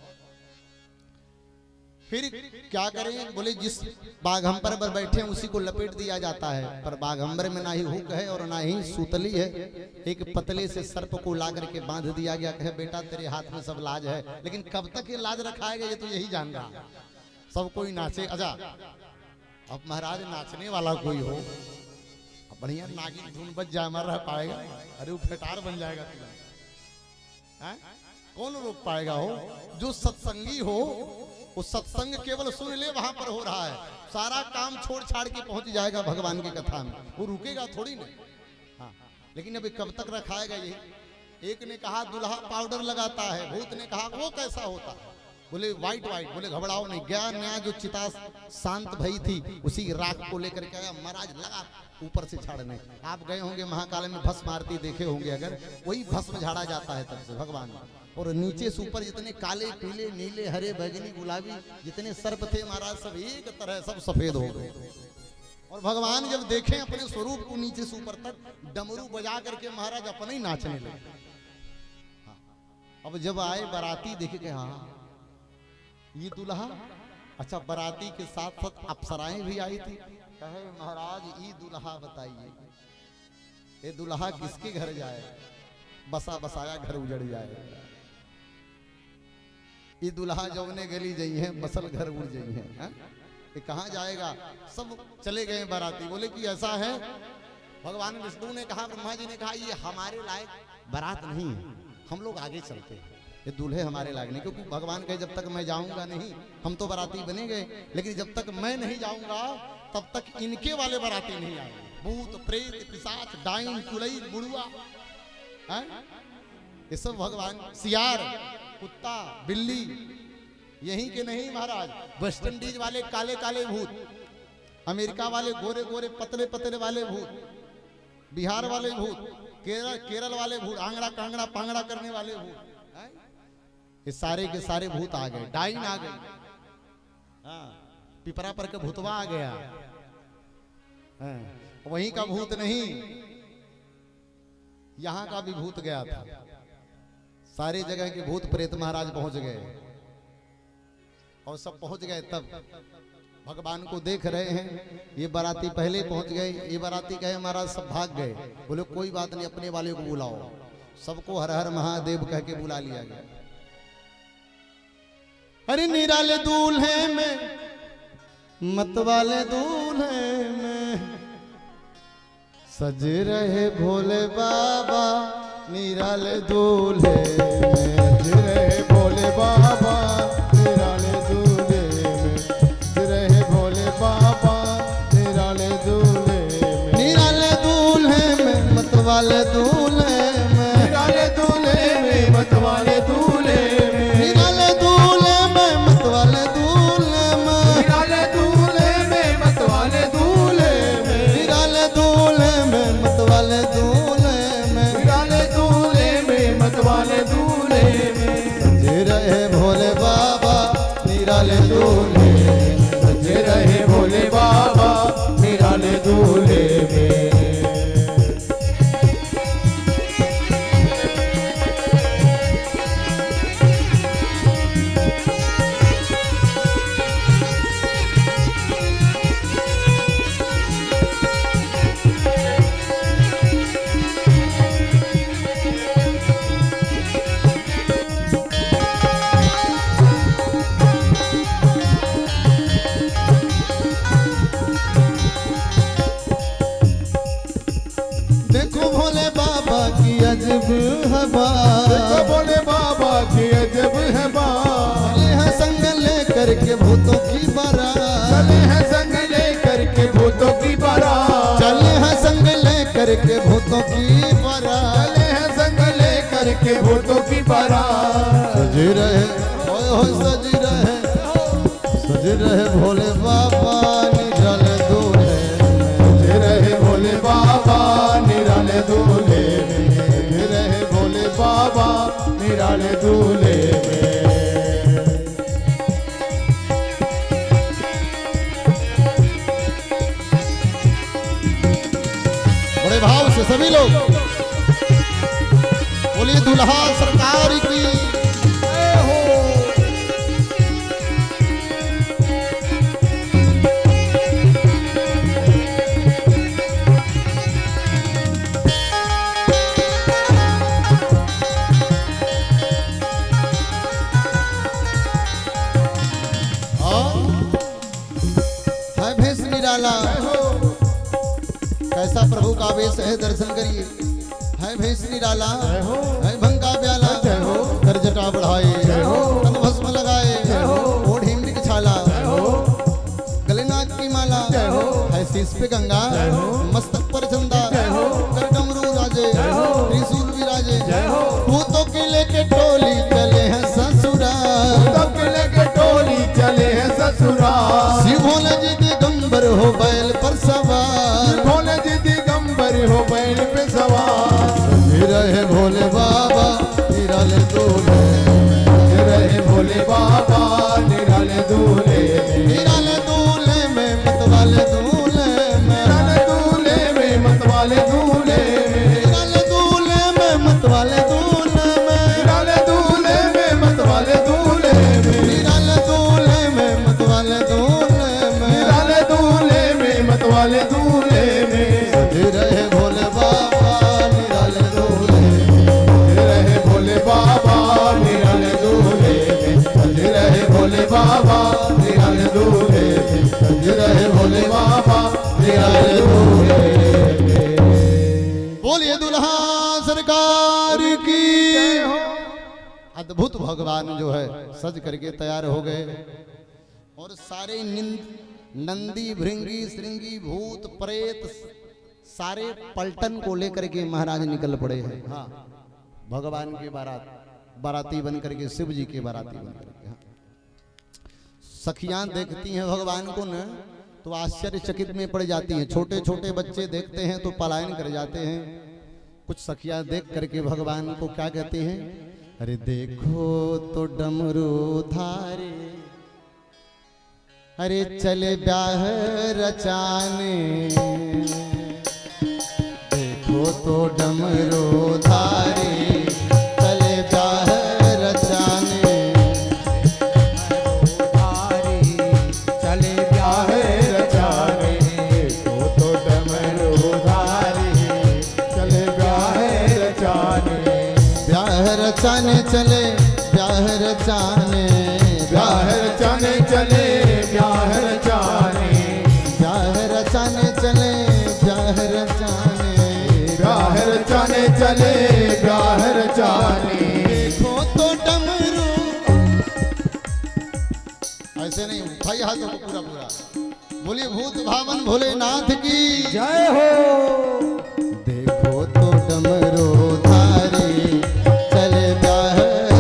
A: फिर क्या करें, बोले जिस बाघंबर पर बैठे हैं उसी को लपेट दिया जाता है, पर बाघंबर में ना ही हुक है और ना ही सूतली है। एक पतले से सर्प को ला करके बांध दिया गया, कहे बेटा तेरे हाथ में सब लाज है, लेकिन कब तक ये लाज रखाएगा ये तो यही जान रहा है। सब कोई नाचे, अच्छा अब महाराज नाचने वाला कोई हो, अब बढ़िया नागिन धुन बज जाए, मर रह पाएगा? अरे वो फेटार बन जाएगा तुझे, कौन रोक पाएगा? हो जो सत्संगी हो वो सत्संग केवल सुन ले, वहां पर हो रहा है, सारा काम छोड़ छाड़ के पहुंच जाएगा भगवान की कथा में, वो रुकेगा थोड़ी नहीं। हाँ लेकिन अभी कब तक रखाएगा ये? एक ने कहा दुल्हा पाउडर लगाता है, भूत ने कहा वो कैसा होता है, बोले व्हाइट व्हाइट, बोले घबराओ नहीं, गया नया जो चिता शांत भई थी उसी राख को लेकर के आया, महाराज लगा ऊपर से झाड़ने। आप गए होंगे महाकाल में भस्म आरती देखे होंगे, अगर वही भस्म झाड़ा जाता है तब से भगवान, और नीचे से ऊपर जितने काले पीले नीले हरे बैगनी गुलाबी जितने सर्प थे महाराज सब एक तरह सब सफेद हो गए। और भगवान जब देखे अपने स्वरूप को नीचे से ऊपर तक, डमरू बजा करके महाराज अपने ही नाचने लगे। अब जब आए बाराती देखे के हाँ ये दुल्हा, अच्छा बाराती के साथ साथ अप्सराएं भी आई थी, कहे महाराज ये दुल्हा बताइए, ये दुल्हा किसके घर जाए, बसा बसाया घर उजड़ जाए, ये दुल्हा जौने गली जाई है बसल घर उड़ जाई है, ये कहाँ जाएगा? सब चले गए बाराती। बोले कि ऐसा है, भगवान विष्णु ने कहा, ब्रह्मा जी ने कहा ये हमारे लायक बारात नहीं है, हम लोग आगे चलते हैं, ये दूल्हे हमारे लायक नहीं, क्योंकि भगवान कहे जब तक मैं जाऊंगा नहीं हम तो बाराती बने गए, लेकिन जब तक मैं नहीं जाऊंगा तब तक इनके वाले बाराती नहीं आएंगे। भूत प्रेत पिशाच डाइन चुड़ैल बुढ़वा, ये सब भगवान, सियार कुत्ता बिल्ली, यहीं के नहीं महाराज, वेस्ट इंडीज वाले काले काले भूत, अमेरिका वाले गोरे गोरे पतले पतले वाले भूत, बिहार वाले भूत, केरल वाले भूत, आंगड़ा कांगड़ा पांगड़ा करने वाले भूत, ये सारे के सारे भूत आ गए। डाइन आ गई, पिपरा पर के भूतवा आ गया, वहीं का भूत नहीं यहां का भी भूत गया था, सारी जगह के भूत प्रेत महाराज पहुंच गए, और सब पहुंच गए तब भगवान को देख रहे हैं। ये बाराती पहले पहुंच गए, ये बाराती कहे महाराज सब भाग गए, बोले कोई बात नहीं अपने वाले को बुलाओ, सबको हर हर महादेव कह के बुला लिया गया। अरे निराले दूल्हे में मत वाले दूल्हे में सज रहे भोले बाबा, निराले दूल्हे में सज रहे भोले बाबा, निराले दूल्हे में सज रहे भोले बाबा, निराले दूल्हे में, निराले दूल्हे में मत वाले दूल्हे में, निराले दूल्हे में मत वाले दूल्हे में, निराले दूल्हे में मत वाले दूल्हे में, निराले दूल्हे में मत वाले दूल्हे में, निराले दूल्हे में मत वाले दूल्हे में, निराले दूल्हे में मत वाले दूल्हे में सज रहे भोले बाबा, निराले दूल्हे में सज रहे भोले बाबा, निराले दूल्हे में। अजब है बात।
B: देखो भोले बाबा की अजब है बात।
A: चले हैं संग लेकर के भूतों की बारात।
B: चले हैं संग लेकर के भूतों की बारात।
A: चले हैं संग लेकर के भूतों की बारात।
B: चले हैं संग लेकर के भूतों की बारात।
A: सज रहे ओए सज रहे भोले बाबा निराल दूल्हे में।
B: सज रहे भोले बाबा निराले दूल्हे में। सज रहे भोले बाबा निराले दूल्हे में।
A: बड़े भाव से सभी लोग बोलिए दुल्हा सरकार की जय हो। है भेष निराला, कैसा प्रभु का वेश है, दर्शन करिए। है भेष निराला, है भंग का प्याला, कर जटा बढ़ाए, तन भस्म लगाए, ओढ़ हिमड़ी की छाला, गले नाग की माला, है शीश पे गंगा, मस्तक पर चंदा, कर डमरू राजे, त्रिशूल विराजे, भूतों के लेके टोली चले हैं ससुराल।
B: भूतों के लेके टोली चले हैं ससुराल।
A: शिव भोले जी दिगंबर हो बैल पर सवार।
B: भोले जी दिगंबर हो बैल पे सवार।
A: सज रहे भोले बाबा निराले दूल्हे में।
B: सज रहे भोले बाबा निराले दूल्हे में।
A: निराले दूल्हे में मतवाले दूल्हे में।
B: निराले दूल्हे में मतवाले दूल्हे में।
A: निराले दूल्हे में मतवाले दूल्हे में।
B: निराले दूल्हे में मतवाले दूल्हे में।
A: निराले दूल्हे में मतवाले दूल्हे में।
B: निराले दूल्हे में मतवाले दूल्हे में।
A: सज रहे भोले बाबा निराले दूल्हे में।
B: सज रहे भोले बाबा निराले दूल्हे में। सज रहे भोले बाबा निराले दूल्हे में। सज रहे भोले बाबा निराले दूल्हे में।
A: बोलिए दुल्हा सरकार की जय हो। अद्भुत भगवान जो है सज करके तैयार हो गए और सारे नंदी भृंगी श्रृंगी भूत प्रेत सारे पलटन को लेकर के महाराज निकल पड़े हैं। हाँ, भगवान के बाराती बन करके, शिव जी के बाराती बन करके। हाँ। सखियां देखती हैं भगवान को न तो आश्चर्यचकित में पड़ जाती हैं। छोटे छोटे बच्चे देखते हैं तो पलायन कर जाते हैं। कुछ सखियां देख करके भगवान को क्या कहते हैं, अरे देखो तो डमरू धारे, अरे चले ब्याह रचाने। देखो तो डमरू धारे चले ब्याह रचाने।
B: चले ब्याह रचाने। देखो तो डमरू धारे चले ब्याह रचाने।
A: ब्याह रचाने चले ब्याह रचाने।
B: ब्याह रचाने चले ब्याह रचाने।
A: ब्याह रचाने चले ब्याह रचाने।
B: ब्याह रचाने चले ब्याह रचाने।
A: देखो तो डमरू, ऐसे नहीं उठाइए हाथों को पूरा पूरा। बोलिए भूत भावन भोलेनाथ की
B: जय हो।
A: देखो तो डमरू धारी चले ब्याह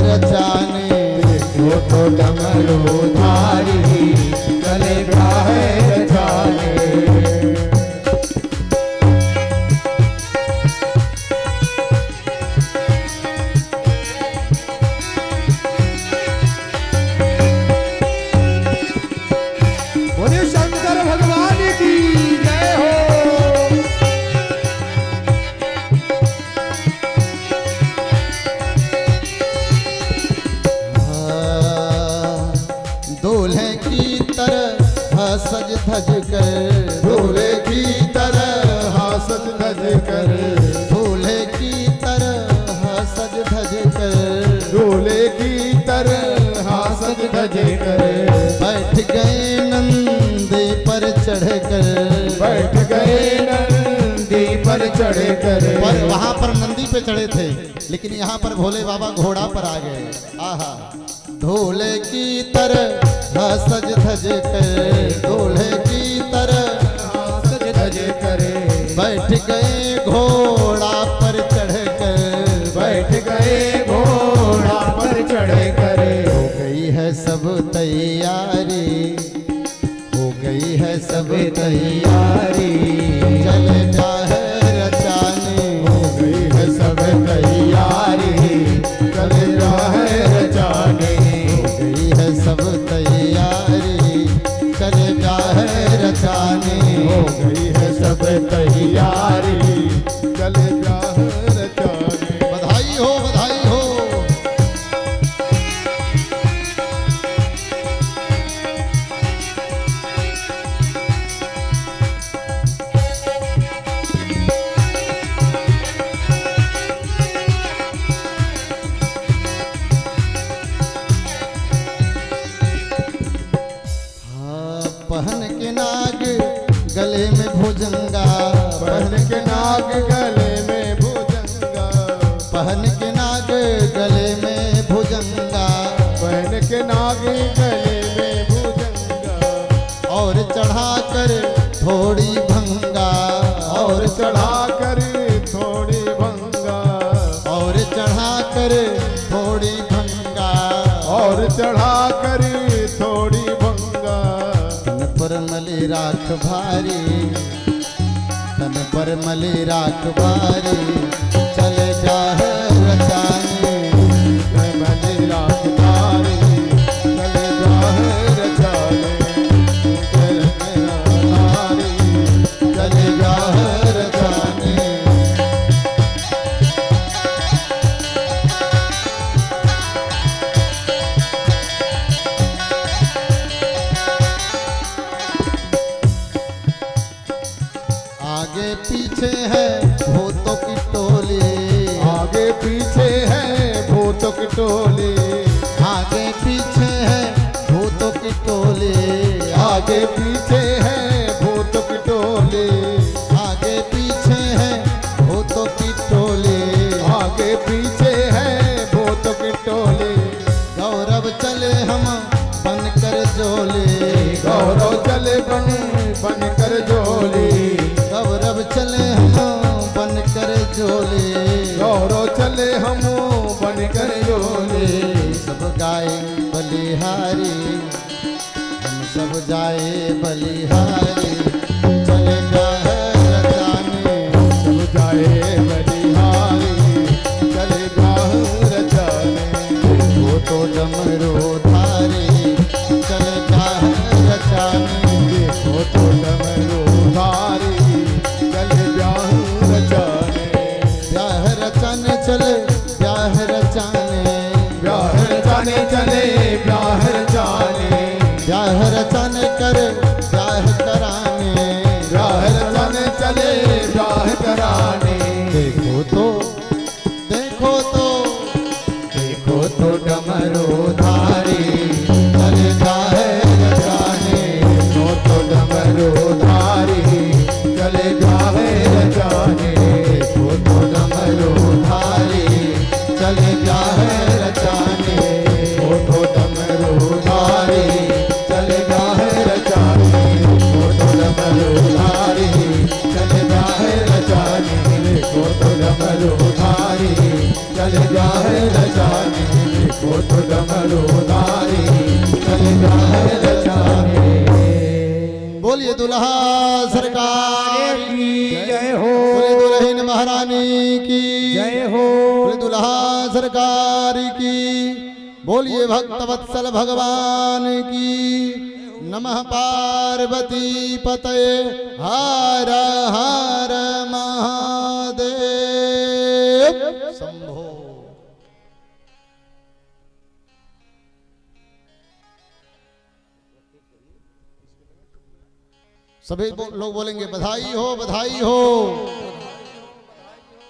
A: रचाने।
B: देखो तो डमरू धारी चले ब्याह रचाने। बोलिए शंकर भगवान की जय हो।
A: दूल्हे की तरह सज धज कर।
B: दूल्हे की तरह सज धज कर।
A: दूल्हे की तरह सज धज कर।
B: दूल्हे की तरह सज धज कर।
A: बैठ गए नंदी पर चढ़ कर।
B: बैठ गए नंदी पर चढ़ कर।
A: पर वहां पर नंदी पे चढ़े थे, लेकिन यहाँ पर भोले बाबा घोड़ा पर आ गए। आहा, ढोले की तरह सज धज कर, ढोले की तरह
B: सज धज करे,
A: बैठ गए घोड़ा पर चढ़ कर,
B: बैठ गए घोड़ा पर चढ़े करे।
A: हो गई है सब तैयारी, हो गई है सब तैयारी, चले ब्याह रचाने,
B: हो गई है सब तैयारी, चले ब्याह रचाने।
A: हो गई है सब तैयारी, चले ब्याह रचाने।
B: हो गई है सब तैयारी, चले ब्याह रचाने।
A: बधाई हो, बधाई हो। पहन के नाग गले में भुजंगा,
B: पहन के नाग गले में भुजंगा,
A: पहन के नाग गले में भुजंगा,
B: पहन के नाग गले में भुजंगा।
A: और चढ़ा कर थोड़ी भंगा,
B: और चढ़ा कर थोड़ी भंगा,
A: और चढ़ा कर थोड़ी भंगा,
B: और चढ़ा कर थोड़ी भंगा।
A: तन पर मली राख भारी, तन पर मली राख भारी, चले ब्याह रचाने।
B: मली राख भारी, चले ब्याह रचाने।
A: चले ब्याह रचाने। आगे पीछे है भूतों की टोली,
B: आगे पीछे है भूतों की टोली,
A: आगे पीछे है भूतों की टोली,
B: आगे पीछे है भूतों की टोली,
A: आगे पीछे है भूतों की टोली,
B: आगे पीछे है भूतों की टोली।
A: गौरव चले हम बनकर जोली,
B: गौरव चले बन कर जोली,
A: गौरव चले हम बनकर जोली,
B: गौरव चले हम बन कर जोली।
A: सब गाए बलिहारी, हम सब जाए बलिहारी, चले ब्याह रचाने।
B: सब जाए बलिहारी, चले ब्याह रचाने।
A: वो तो डमरू धारी, चले ब्याह रचाने।
B: देखो तो डमरू धारी, चले ब्याह रचाने।
A: ब्याह रचाने चले ब्याह रचाने,
B: ब्याह रचाने चले ब्याह रचाने,
A: ब्याह रचाने करे ब्याह कराने।
B: ब्याह रचाने चले ब्याह कराने।
A: देखो तो, देखो तो,
B: देखो तो डमरू
A: धारी, चले ब्याह रचाने।
B: देखो तो डमरू धारी, चले ब्याह रचाने।
A: देखो तो डमरू धारी, चले ब्याह रचाने।
B: देखो तो डमरू धारी, चले ब्याह रचाने। देखो तो डमरू धारी, चले ब्याह रचाने। देखो तो डमरू धारी, चले ब्याह रचाने। देखो तो डमरू धारी, चले ब्याह रचाने।
A: बोलिए दुल्हा सरकार की
B: जय हो,
A: बोले दुल्हन महारानी की
B: जय हो।
A: बोले दुल्हा सरकार की। बोलिए भक्त वत्सल भगवान की। नमः पार्वती पतये हर हर महादेव शंभो। सभी लोग बोलेंगे बधाई हो, बधाई हो।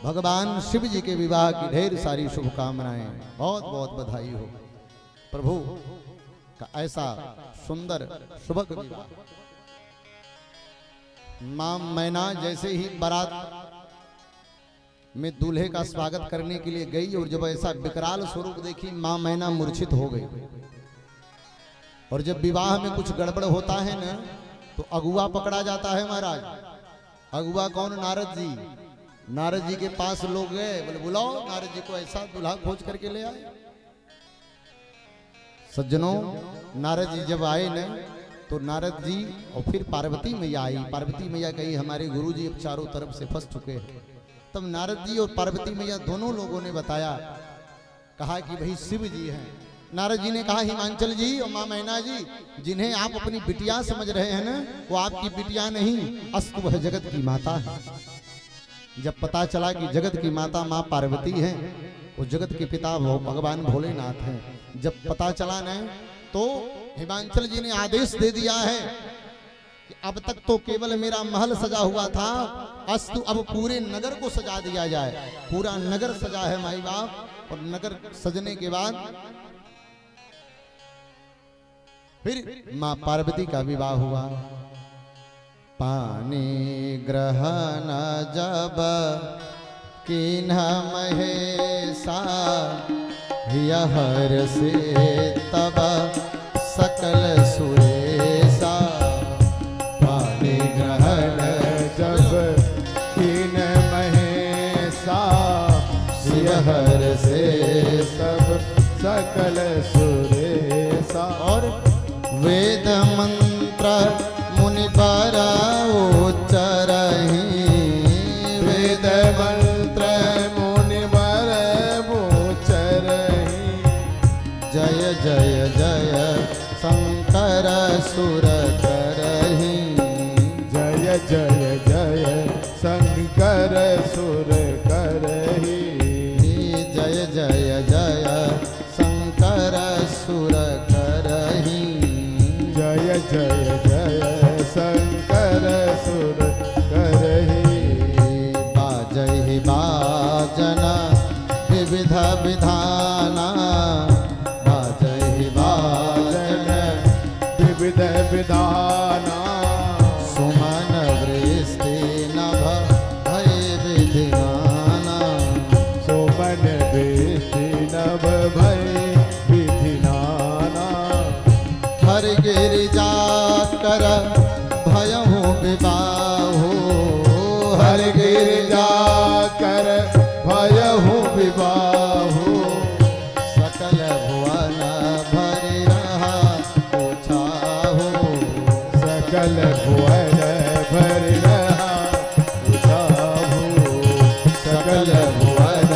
A: भगवान शिव जी के विवाह की ढेर सारी शुभकामनाएं, बहुत बहुत बधाई हो। प्रभु का ऐसा सुंदर शुभक विवाह। मां मैना जैसे ही बारात में दूल्हे का स्वागत करने के लिए गई और जब ऐसा विकराल स्वरूप देखी मां मैना मूर्छित हो गई। और जब विवाह में कुछ गड़बड़ होता है ना तो अगुआ पकड़ा जाता है महाराज। अगुआ कौन? नारद जी। नारद जी के पास लोग गए, बोले बुलाओ नारद जी को, ऐसा दूल्हा खोज करके ले आए। सज्जनों, नारद जी जब आए न तो नारद जी और फिर पार्वती मैया आई। पार्वती मैया कही हमारे गुरु जी अब चारों तरफ से फंस चुके हैं। तब नारद जी और पार्वती मैया दोनों लोगों ने बताया, कहा कि भाई शिव जी हैं। नारद जी ने कहा हिमांचल जी और मां मैना जी, जिन्हें आप अपनी बिटिया समझ रहे हैं ना, वो आपकी बिटिया नहीं, अस्तु वह जगत की माता है। जब पता चला कि जगत की माता मां पार्वती है, वो जगत के पिता वो भगवान भोलेनाथ हैं, जब पता चला न तो हिमांचल जी ने आदेश दे दिया है कि अब तक तो केवल मेरा महल सजा हुआ था, अस्तु अब पूरे नगर को सजा दिया जाए। पूरा नगर सजा है माई बाप। और नगर सजने के बाद फिर मां पार्वती का विवाह हुआ। पानी ग्रहण जब किन्ह महेशा, हर से तब सकल सुरेशा।
B: पानी ग्रहण जब किन्ह महेशा, हर से सब सकल सुरेशा।
A: और वेद मंत्र मुनि पर उच्चरहि,
B: वेद मंत्र मुनि पर उच्चरहि।
A: जय जय जय शंकर सुर करहि।
B: जय जय जय शंकर सुर करहि।
A: जय जय जय शंकर सुर करहि।
B: जय जय जय शंकर सुर करहि।
A: बाजहि बाजना विविध विधाना, बाजहि बाजना
B: विविध विधाना।
A: सुमन वृष्टि नभ भय विधिनाना।
B: सुमन वृष्टि नभ भय विधिनाना।
A: हर गिरिजा कर भयहु विबाहु,
B: हर गिरिजा कर भयहु विबाहु।
A: सकल भुवन भरि रहा पूछाहु।
B: सकल भुवन भरि रहा पूछाहु। सकल भुवन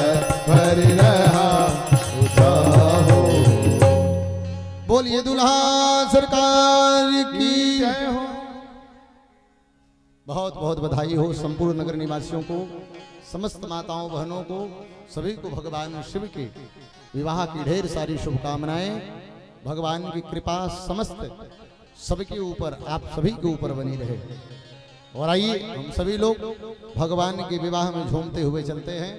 B: भरि रहा पूछाहु।
A: बोलिए दुल्हा सरकार की
B: जय हो।
A: बहुत बहुत बधाई हो संपूर्ण नगर निवासियों को, समस्त माताओं बहनों को, सभी को भगवान शिव के विवाह की ढेर सारी शुभकामनाएं। भगवान की कृपा समस्त सबके ऊपर, आप सभी के ऊपर बनी रहे। और आइए हम सभी लोग भगवान के विवाह में झूमते हुए चलते हैं।